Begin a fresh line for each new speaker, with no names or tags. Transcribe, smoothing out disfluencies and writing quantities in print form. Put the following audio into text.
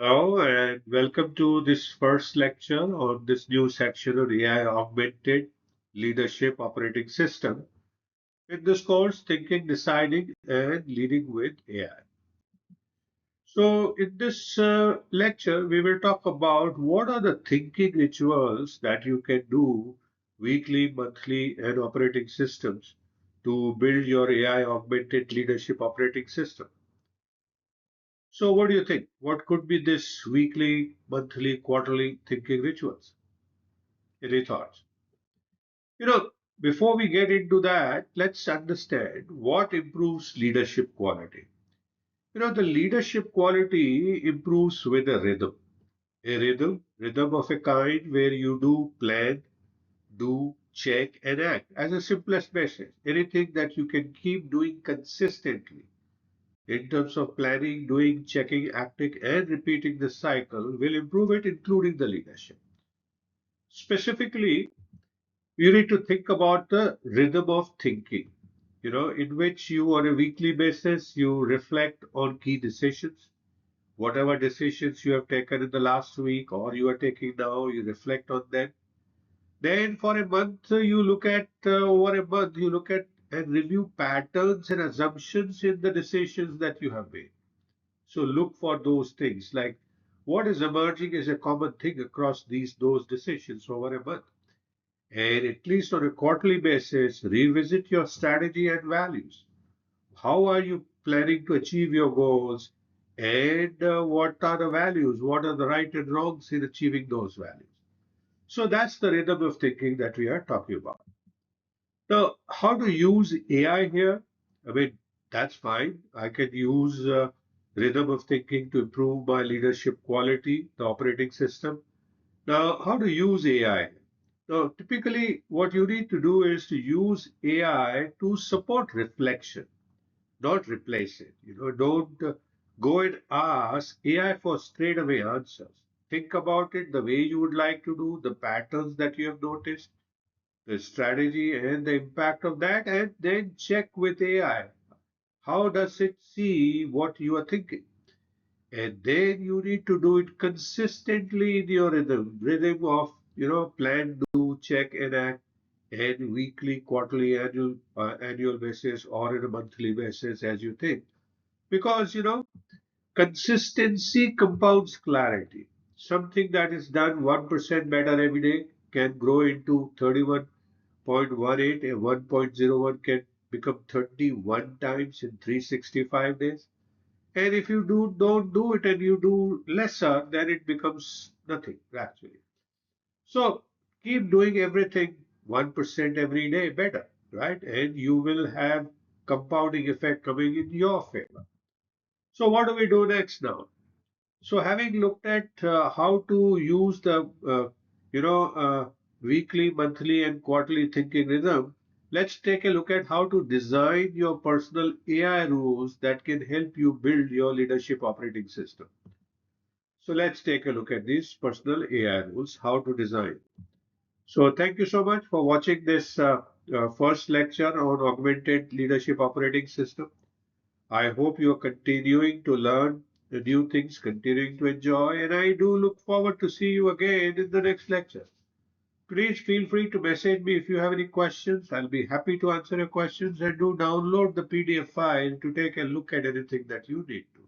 Hello, and welcome to this first lecture on this new section of AI Augmented Leadership Operating System. In this course, Thinking, Deciding, and Leading with AI. So, in this lecture, we will talk about what are the thinking rituals that you can do weekly, monthly, and operating systems to build your AI Augmented Leadership Operating System. So, what do you think? What could be this weekly, monthly, quarterly thinking rituals? Any thoughts? You know, before we get into that, let's understand what improves leadership quality. The leadership quality improves with a rhythm of a kind where you do plan, do, check, and act as a simplest message. Anything that you can keep doing consistently in terms of planning, doing, checking, acting, and repeating the cycle will improve it, including the leadership. Specifically, you need to think about the rhythm of thinking, in which you, on a weekly basis, you reflect on key decisions. Whatever decisions you have taken in the last week or you are taking now, you reflect on them. Then, for a month, you look at, over a month, you look at and review patterns and assumptions in the decisions that you have made. So look for those things like what is emerging as a common thing across those decisions over a month. And at least on a quarterly basis, revisit your strategy and values. How are you planning to achieve your goals? And what are the values? What are the right and wrongs in achieving those values? So that's the rhythm of thinking that we are talking about. Now, how to use AI here? I mean, that's fine. I can use rhythm of thinking to improve my leadership quality, the operating system. Now, how to use AI? Now, typically, what you need to do is to use AI to support reflection, not replace it. Don't go and ask AI for straight away answers. Think about it the way you would like to do, the patterns that you have noticed, the strategy and the impact of that, and then check with AI. How does it see what you are thinking? And then you need to do it consistently in your rhythm of, plan, do, check, and act, and weekly, quarterly, annual basis, or in a monthly basis as you think. Because, consistency compounds clarity. Something that is done 1% better every day can grow into 31.18, and 1.01 can become 31 times in 365 days. And if you don't do it and you do lesser, then it becomes nothing actually. So keep doing everything 1% every day better, right? And you will have compounding effect coming in your favor. So what do we do next now? So having looked at how to use the you know weekly, monthly, and quarterly thinking rhythm, let's take a look at how to design your personal AI rules that can help you build your leadership operating system. So let's take a look at these personal AI rules, how to design. So thank you so much for watching this first lecture on augmented leadership operating system. I hope you are continuing to learn the new things, continuing to enjoy, and I do look forward to see you again in the next lecture. Please feel free to message me if you have any questions. I'll be happy to answer your questions and do download the PDF file to take a look at anything that you need to.